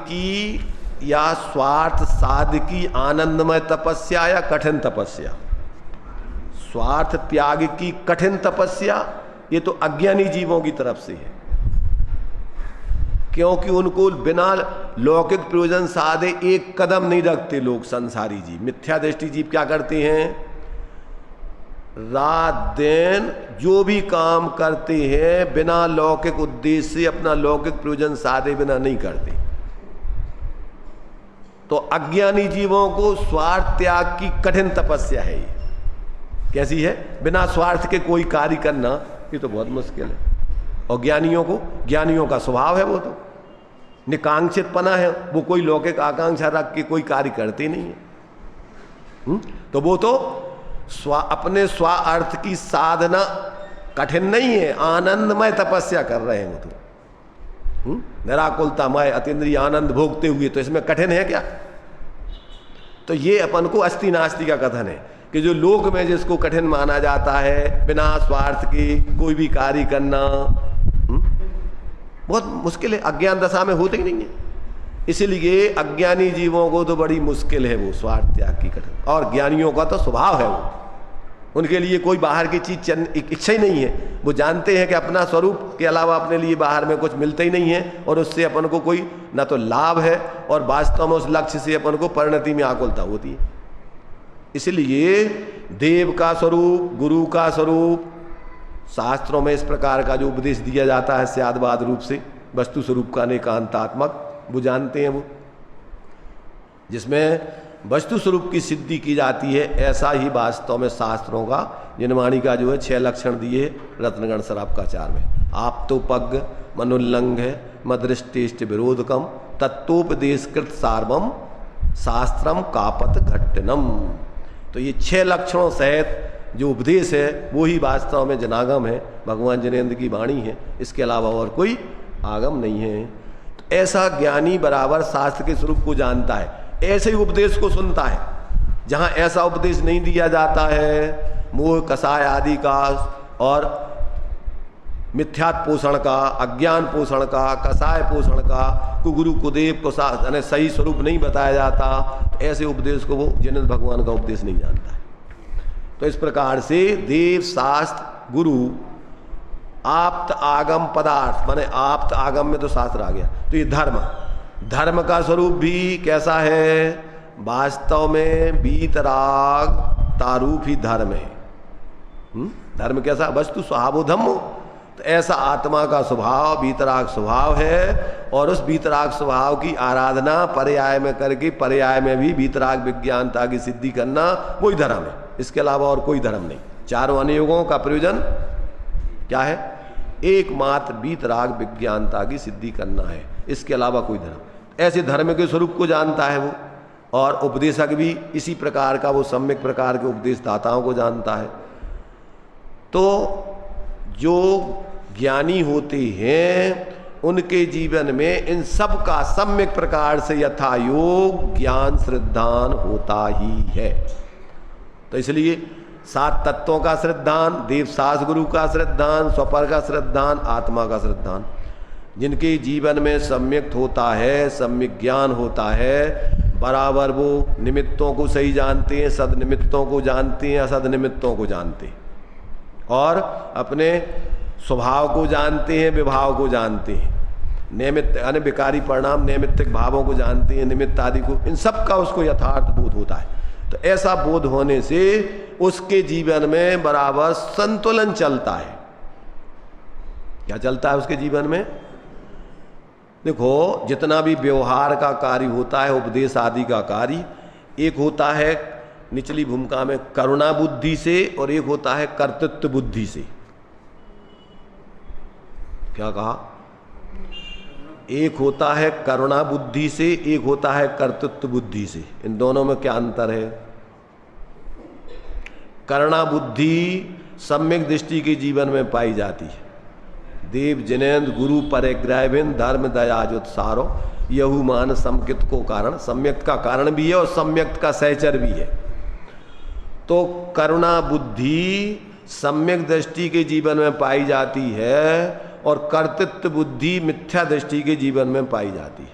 की या स्वार्थ साध की आनंदमय तपस्या या कठिन तपस्या। स्वार्थ त्याग की कठिन तपस्या ये तो अज्ञानी जीवों की तरफ से है, क्योंकि उनको बिना लौकिक प्रयोजन साधे एक कदम नहीं रखते लोग। संसारी जीव, मिथ्या दृष्टि जीव क्या करते हैं, रात दिन जो भी काम करते हैं बिना लौकिक उद्देश्य से, अपना लौकिक प्रयोजन साधे बिना नहीं करते। तो अज्ञानी जीवों को स्वार्थ त्याग की कठिन तपस्या है ये। कैसी है, बिना स्वार्थ के कोई कार्य करना ये तो बहुत मुश्किल है। और ज्ञानियों का स्वभाव है, वो तो निकांक्षित पना है, वो कोई लौकिक आकांक्षा रख के कोई कार्य करते नहीं है। तो वो तो अपने स्वार्थ की साधना कठिन नहीं है, आनंदमय तपस्या कर रहे हैं वो तो। निराकुलतामय अतीन्द्रिय आनंद भोगते हुए, तो इसमें कठिन है क्या। तो ये अपन को अस्ति नास्ति का कथन है कि जो लोक में जिसको कठिन माना जाता है, बिना स्वार्थ के कोई भी कार्य करना बहुत मुश्किल है, अज्ञान दशा में होते ही नहीं है। इसलिए अज्ञानी जीवों को तो बड़ी मुश्किल है वो स्वार्थ त्याग की कठिन। और ज्ञानियों का तो स्वभाव है, वो उनके लिए कोई बाहर की चीज इच्छा ही नहीं है। वो जानते हैं कि अपना स्वरूप के अलावा अपने लिए बाहर में कुछ मिलता ही नहीं है, और उससे अपन को कोई ना तो लाभ है, और वास्तव में उस लक्ष्य से अपन को परिणति में आकुलता होती है। इसलिए देव का स्वरूप, गुरु का स्वरूप, शास्त्रों में इस प्रकार का जो उपदेश दिया जाता है स्यादवाद रूप से, वस्तु स्वरूप का अनेकांतात्मक, वो जानते हैं। वो जिसमें वस्तु स्वरूप की सिद्धि की जाती है, ऐसा ही वास्तव में शास्त्रों का जिनवाणी का जो है 6 लक्षण दिए रत्नगण शराबकाचार में। आप तो पग मनुल्लंघ मदृष्टिष्ट विरोधकम तत्वोपदेशकृत सार्वम शास्त्रम कापत घट्टनम। तो ये 6 लक्षणों सहित जो उपदेश है वो ही वास्तव में जनागम है, भगवान जिनेन्द्र की वाणी है, इसके अलावा और कोई आगम नहीं है। तो ऐसा ज्ञानी बराबर शास्त्र के स्वरूप को जानता है, ऐसे ही उपदेश को सुनता है। जहाँ ऐसा उपदेश नहीं दिया जाता है, मोह कसाय आदि का और मिथ्यात् पोषण का, अज्ञान पोषण का, कसाय पोषण का, कुगुरु कुदेव को सही स्वरूप नहीं बताया जाता, तो ऐसे उपदेश को वो जिनेन्द्र भगवान का उपदेश नहीं जानता है। तो इस प्रकार से देव शास्त्र गुरु आप्त आगम पदार्थ, माने आप्त आगम में तो शास्त्र आ गया। तो ये धर्म का स्वरूप भी कैसा है, वास्तव में वीतराग तारूप ही धर्म है। धर्म कैसा, वस्तु स्वभावो धम्मो, तो ऐसा आत्मा का स्वभाव वीतराग स्वभाव है। और उस वीतराग स्वभाव की आराधना पर्याय में करके, पर्याय में भी वीतराग विज्ञानता की सिद्धि करना, वही धर्म है। इसके अलावा और कोई धर्म नहीं। चारों अनुयोगों का प्रयोजन क्या है, एकमात्र वीतराग विज्ञानता की सिद्धि करना है, इसके अलावा कोई धर्म। ऐसे धर्म के स्वरूप को जानता है वो, और उपदेशक भी इसी प्रकार का, वो सम्यक प्रकार के उपदेशदाताओं को जानता है। तो जो ज्ञानी होते हैं उनके जीवन में इन सब का सम्यक प्रकार से यथा योग ज्ञान श्रद्धान होता ही है। तो इसलिए 7 तत्वों का श्रद्धान, देव शास्त्र गुरु का श्रद्धान, स्वपर का श्रद्धान, आत्मा का श्रद्धान, जिनके जीवन में सम्यक होता है, सम्यक ज्ञान होता है, बराबर वो निमित्तों को सही जानते हैं, सद निमित्तों को जानते हैं, असद निमित्तों को जानते हैं, और अपने स्वभाव को जानते हैं, विभाव को जानते हैं, निमित्त यानी विकारी परिणाम नैमित्तिक भावों को जानते हैं, निमित्त आदि को, इन सब का उसको यथार्थ बोध होता है। तो ऐसा बोध होने से उसके जीवन में बराबर संतुलन चलता है। क्या चलता है उसके जीवन में? देखो, जितना भी व्यवहार का कार्य होता है, उपदेश आदि का कार्य, एक होता है निचली भूमिका में करुणा बुद्धि से और एक होता है कर्तृत्व बुद्धि से। क्या कहा? एक होता है करुणा बुद्धि से, एक होता है कर्तृत्व बुद्धि से। इन दोनों में क्या अंतर है? करुणा बुद्धि सम्यक दृष्टि के जीवन में पाई जाती है। देव जिनेन्द्र गुरु परिग्रहभिन धर्म दयाजुत्सारो यहु मान सम्यक्त को कारण। सम्यक्त का कारण भी है और सम्यक्त का सहचर भी है। तो करुणा बुद्धि सम्यक दृष्टि के जीवन में पाई जाती है और कर्तृत्व बुद्धि मिथ्या दृष्टि के जीवन में पाई जाती है।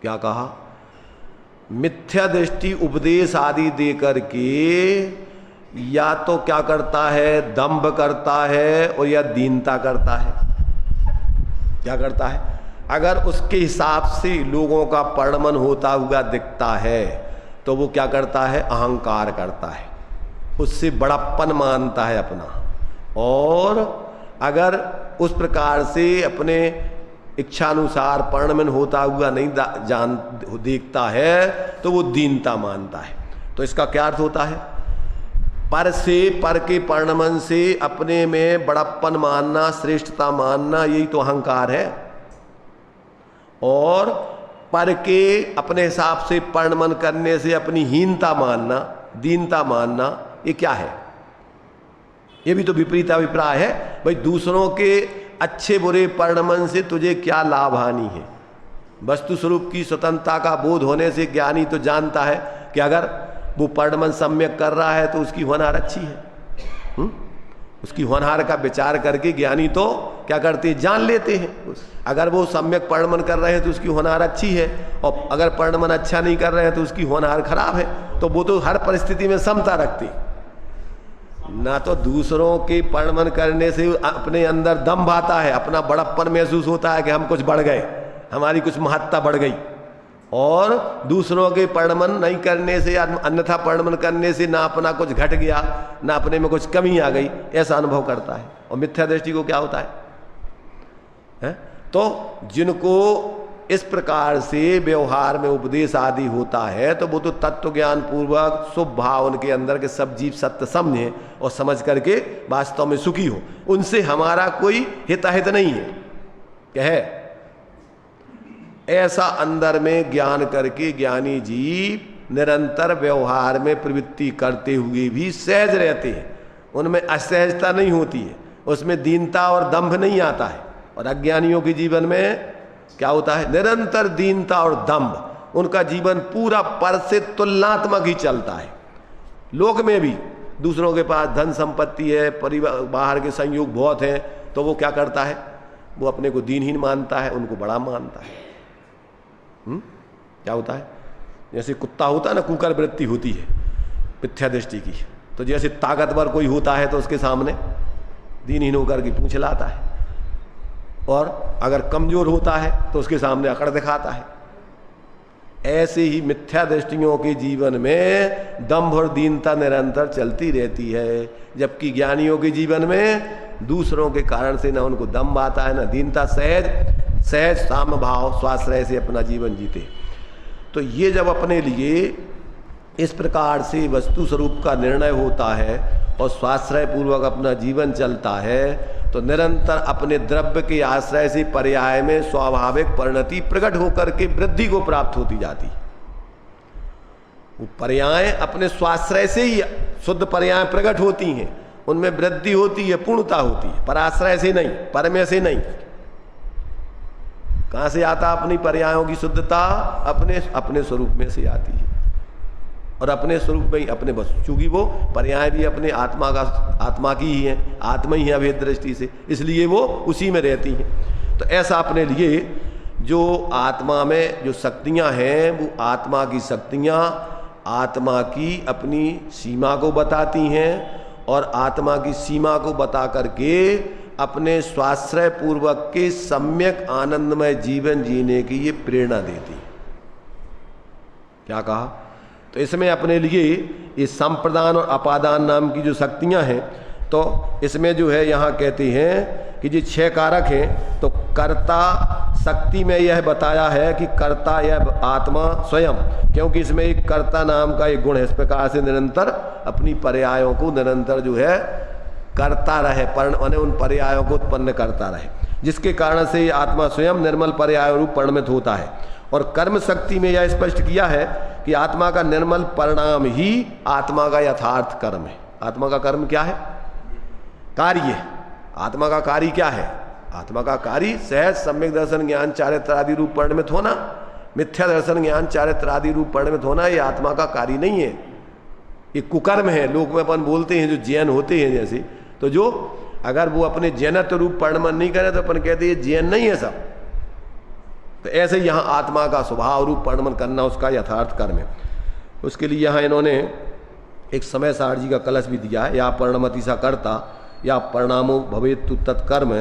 क्या कहा? मिथ्या दृष्टि उपदेश आदि दे करके या तो क्या करता है, दंभ करता है और या दीनता करता है। क्या करता है? अगर उसके हिसाब से लोगों का परिणमन होता हुआ दिखता है तो वो क्या करता है? अहंकार करता है, उससे बड़प्पन मानता है अपना। और अगर उस प्रकार से अपने इच्छानुसार परिणमन होता हुआ नहीं देखता है तो वो दीनता मानता है। तो इसका क्या अर्थ होता है? पर से, पर के परिणमन से अपने में बड़प्पन मानना, श्रेष्ठता मानना, यही तो अहंकार है। और पर के अपने हिसाब से परिणमन करने से अपनी हीनता मानना, दीनता मानना, ये क्या है? ये भी तो विपरीत अभिप्राय है। भाई, दूसरों के अच्छे बुरे परिणमन से तुझे क्या लाभ हानि है? वस्तु स्वरूप की स्वतंत्रता का बोध होने से ज्ञानी तो जानता है कि अगर वो परिणमन सम्यक कर रहा है तो उसकी होनहार अच्छी है। उसकी होनहार का विचार करके ज्ञानी तो क्या करते हैं? जान लेते हैं। अगर वो सम्यक परिणमन कर रहे हैं तो उसकी होनहार अच्छी है, और अगर परिणमन अच्छा नहीं कर रहे हैं तो उसकी होनहार खराब है। तो वो तो हर परिस्थिति में समता रखते हैं। ना तो दूसरों के परिणमन करने से अपने अंदर दम्भ आता है, अपना बड़प्पन महसूस होता है कि हम कुछ बढ़ गए, हमारी कुछ महत्ता बढ़ गई। और दूसरों के परिणमन नहीं करने से, अन्यथा परिणमन करने से ना अपना कुछ घट गया, ना अपने में कुछ कमी आ गई, ऐसा अनुभव करता है। और मिथ्या दृष्टि को क्या होता है? तो जिनको इस प्रकार से व्यवहार में उपदेश आदि होता है तो वो तो तत्व ज्ञान पूर्वक शुभ भाव उनके अंदर के सब जीव सत्य समझे और समझ करके वास्तव में सुखी हो। उनसे हमारा कोई हिताहित नहीं है। क्या है? ऐसा अंदर में ज्ञान करके ज्ञानी जीव निरंतर व्यवहार में प्रवृत्ति करते हुए भी सहज रहते हैं। उनमें असहजता नहीं होती है, उसमें दीनता और दंभ नहीं आता है। और अज्ञानियों के जीवन में क्या होता है? निरंतर दीनता और दंभ। उनका जीवन पूरा पर से तुलनात्मक ही चलता है। लोक में भी दूसरों के पास धन संपत्ति है, परिवार बाहर के संयोग बहुत हैं, तो वो क्या करता है? वो अपने को दीनहीन मानता है, उनको बड़ा मानता है। क्या होता है? जैसे कुत्ता होता है ना, कुकर वृत्ति होती है मिथ्या दृष्टि की। तो जैसे ताकतवर कोई होता है तो उसके सामने दीनहीन होकर के पूंछ लाता है, और अगर कमजोर होता है तो उसके सामने अकड़ दिखाता है। ऐसे ही मिथ्या दृष्टियों के जीवन में दंभ और दीनता निरंतर चलती रहती है, जबकि ज्ञानियों के जीवन में दूसरों के कारण से ना उनको दंभ आता है ना दीनता, सहज साम भाव स्वाश्रय से अपना जीवन जीते। तो ये जब अपने लिए इस प्रकार से वस्तु स्वरूप का निर्णय होता है और स्वाश्रय पूर्वक अपना जीवन चलता है, तो निरंतर अपने द्रव्य के आश्रय से पर्याय में स्वाभाविक परिणति प्रकट होकर के वृद्धि को प्राप्त होती जाती। वो पर्याय अपने स्वाश्रय से ही शुद्ध पर्याय प्रकट होती हैं, उनमें वृद्धि होती है, पूर्णता होती है, पराश्रय से नहीं, परमय से नहीं। कहां से आता अपनी पर्यायों की शुद्धता? अपने स्वरूप में से आती है। और अपने स्वरूप में ही अपने बस, चूंकि वो पर्याय भी अपने आत्मा की ही है, आत्मा ही है अभेद दृष्टि से, इसलिए वो उसी में रहती हैं। तो ऐसा अपने लिए जो आत्मा में जो शक्तियां हैं, वो आत्मा की शक्तियां आत्मा की अपनी सीमा को बताती हैं, और आत्मा की सीमा को बता करके अपने स्वाश्रय पूर्वक के सम्यक आनंदमय जीवन जीने की ये प्रेरणा देती। क्या कहा? तो इसमें अपने लिए ये संप्रदान और अपादान नाम की जो शक्तियां हैं, तो इसमें जो है यहाँ कहते हैं कि जो 6 कारक हैं, तो कर्ता शक्ति में यह बताया है कि कर्ता यह आत्मा स्वयं, क्योंकि इसमें एक कर्ता नाम का एक गुण है। इस प्रकार से निरंतर अपनी पर्यायों को निरंतर जो है करता रहे, माने उन पर्यायों को उत्पन्न करता रहे, जिसके कारण से ये आत्मा स्वयं निर्मल पर्याय रूप परिणमित होता है। और कर्म शक्ति में यह स्पष्ट किया है कि आत्मा का निर्मल परिणाम ही आत्मा का यथार्थ कर्म है। आत्मा का कर्म क्या है? कार्य। आत्मा का कार्य क्या है? आत्मा का कार्य सहज सम्यक दर्शन ज्ञान चारित्र आदि रूप परिणमित होना, मिथ्या दर्शन ज्ञान चारित्र आदि रूप परिणमित होना, ये आत्मा का कार्य नहीं है, ये कुकर्म है। लोक में अपन बोलते हैं जो जैन होते हैं जैसे, तो जो अगर वो अपने जैनत्व रूप परिणमन नहीं करे तो अपन कहते हैं जैन नहीं है सब। तो ऐसे ही यहाँ आत्मा का स्वभाव रूप परिणमन करना उसका यथार्थ कर्म है। उसके लिए यहाँ इन्होंने एक समय सार जी का कलश भी दिया है, या परिणमति सा कर्ता, या परिणामो भवेतु तत्कर्म,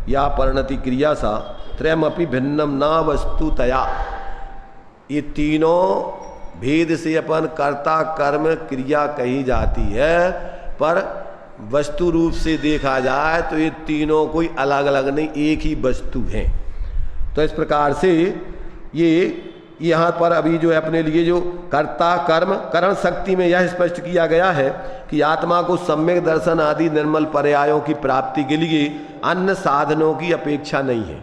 या परिणति क्रिया सा त्रयमपि भिन्नम ना वस्तुतया। ये तीनों भेद से अपन कर्ता कर्म क्रिया कही जाती है, पर वस्तु रूप से देखा जाए तो ये तीनों कोई अलग अलग नहीं, एक ही वस्तु हैं। तो इस प्रकार से ये यहाँ पर अभी जो है अपने लिए जो कर्ता कर्म करण शक्ति में यह स्पष्ट किया गया है कि आत्मा को सम्यक दर्शन आदि निर्मल पर्यायों की प्राप्ति के लिए अन्य साधनों की अपेक्षा नहीं है,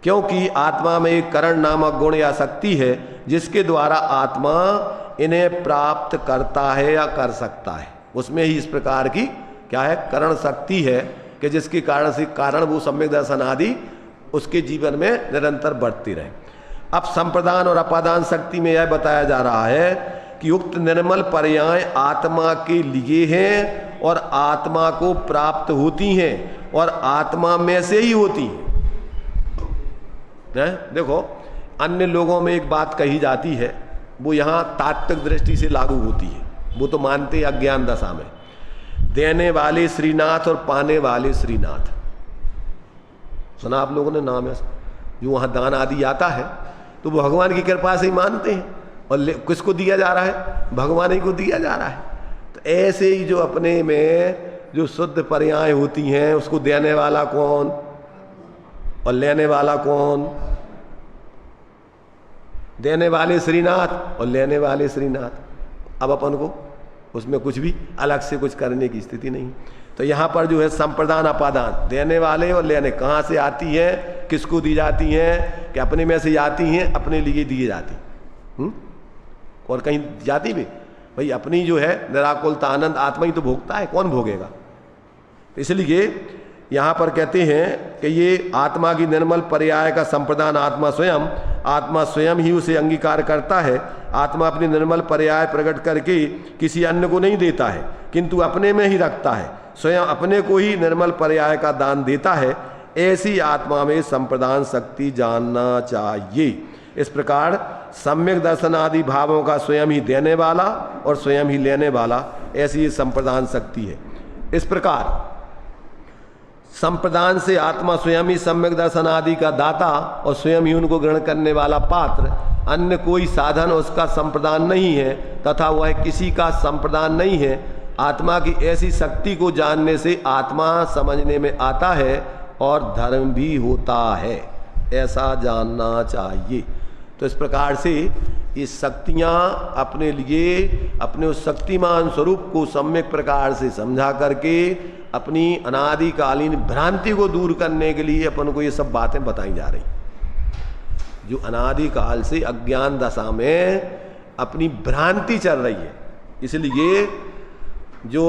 क्योंकि आत्मा में एक करण नामक गुण या शक्ति है जिसके द्वारा आत्मा इन्हें प्राप्त करता है या कर सकता है। उसमें ही इस प्रकार की क्या है? करण शक्ति है कि जिसके कारण से कारण वो सम्यक दर्शन आदि उसके जीवन में निरंतर बढ़ती रहे। अब संप्रदान और अपादान शक्ति में यह बताया जा रहा है कि उक्त निर्मल पर्याय आत्मा के लिए हैं और आत्मा को प्राप्त होती हैं और आत्मा में से ही होती हैं। देखो अन्य लोगों में एक बात कही जाती है, वो यहाँ तात्विक दृष्टि से लागू होती है। वो तो मानते हैं अज्ञान दशा में देने वाले श्रीनाथ और पाने वाले श्रीनाथ। सुना आप लोगों ने नाम है? जो वहाँ दान आदि आता है तो वो भगवान की कृपा से ही मानते हैं, और किसको दिया जा रहा है? भगवान ही को दिया जा रहा है। तो ऐसे ही जो अपने में जो शुद्ध पर्याय होती हैं उसको देने वाला कौन और लेने वाला कौन? देने वाले श्रीनाथ और लेने वाले श्रीनाथ। अब अपन को उसमें कुछ भी अलग से कुछ करने की स्थिति नहीं। तो यहाँ पर जो है संप्रदान अपादान, देने वाले और लेने, कहाँ से आती है, किसको दी जाती हैं? कि अपने में से आती हैं, अपने लिए दिए जाती, और कहीं जाती भी भाई अपनी जो है निराकुलता आनंद आत्मा ही तो भोगता है, कौन भोगेगा? इसलिए यहाँ पर कहते हैं कि ये आत्मा की निर्मल पर्याय का संप्रदान आत्मा स्वयं ही उसे अंगीकार करता है। आत्मा अपनी निर्मल पर्याय प्रकट करके किसी अन्य को नहीं देता है, किंतु अपने में ही रखता है, स्वयं अपने को ही निर्मल पर्याय का दान देता है। ऐसी आत्मा में संप्रदान शक्ति जानना चाहिए। इस प्रकार सम्यक दर्शन आदि भावों का स्वयं ही देने वाला और स्वयं ही लेने वाला, ऐसी ये संप्रदान शक्ति है। इस प्रकार संप्रदान से आत्मा स्वयं ही सम्यक दर्शन आदि का दाता और स्वयं ही उनको ग्रहण करने वाला पात्र, अन्य कोई साधन उसका संप्रदान नहीं है तथा वह किसी का संप्रदान नहीं है। आत्मा की ऐसी शक्ति को जानने से आत्मा समझने में आता है और धर्म भी होता है, ऐसा जानना चाहिए। तो इस प्रकार से ये शक्तियाँ अपने लिए अपने उस शक्तिमान स्वरूप को सम्यक प्रकार से समझा करके अपनी अनादिकालीन भ्रांति को दूर करने के लिए अपन को ये सब बातें बताई जा रही, जो अनादिकाल से अज्ञान दशा में अपनी भ्रांति चल रही है। इसलिए जो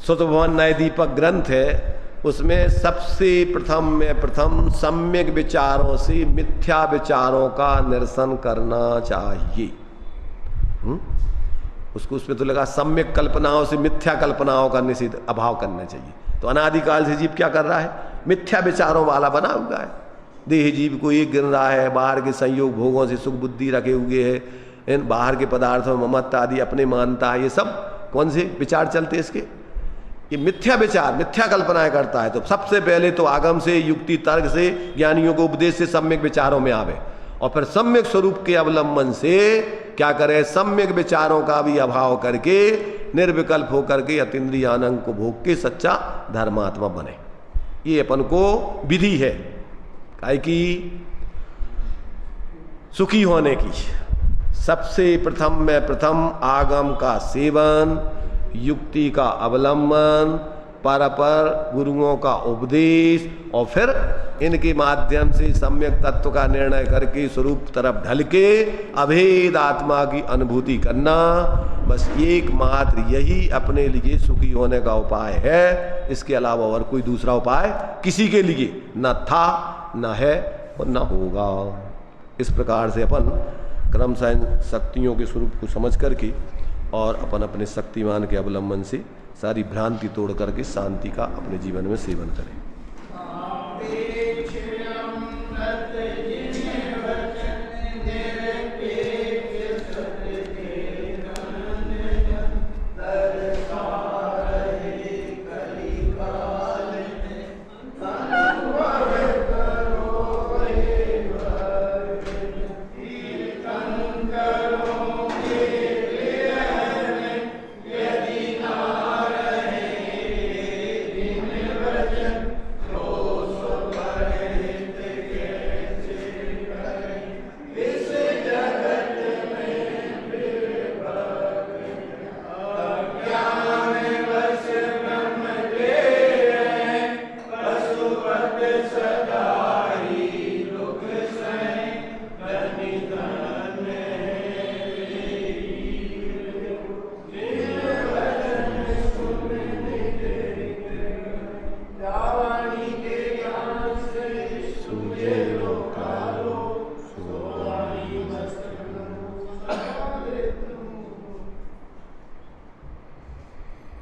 सुतभवन नय दीपक ग्रंथ है उसमें सबसे प्रथम सम्यक विचारों से मिथ्या विचारों का निरसन करना चाहिए। उसको उसमें तो लगा सम्यक कल्पनाओं से मिथ्या कल्पनाओं का निषेध अभाव करना चाहिए। तो अनादिकाल से जीव क्या कर रहा है? मिथ्या विचारों वाला बना हुआ है। देह जीव को एक गिन रहा है, बाहर के संयोग भोगों से सुख बुद्धि रखे हुए है, इन बाहर के पदार्थों में ममत्व आदि अपने मानता है। ये सब कौन से विचार चलते इसके? ये मिथ्या विचार, मिथ्या कल्पनाएं करता है। तो सबसे पहले तो आगम से, युक्ति तर्क से, ज्ञानियों को उपदेश से सम्यक विचारों में आवे, और फिर सम्यक स्वरूप के अवलंबन से क्या करे, सम्यक विचारों का भी अभाव करके निर्विकल्प होकर के अतीन्द्रिय आनंद को भोग के सच्चा धर्मात्मा बने। ये अपन को विधि है काहे की सुखी होने की। सबसे प्रथम में प्रथम आगम का सेवन, युक्ति का अवलंबन, पर गुरुओं का उपदेश और फिर इनके माध्यम से सम्यक तत्व का निर्णय करके स्वरूप तरफ ढल के अभेद आत्मा की अनुभूति करना, बस एकमात्र यही अपने लिए सुखी होने का उपाय है। इसके अलावा और कोई दूसरा उपाय किसी के लिए न था, न है और न होगा। इस प्रकार से अपन क्रमशः शक्तियों के स्वरूप को समझ करके और अपन अपने शक्तिमान के अवलंबन से सारी भ्रांति तोड़ करके शांति का अपने जीवन में सेवन करें।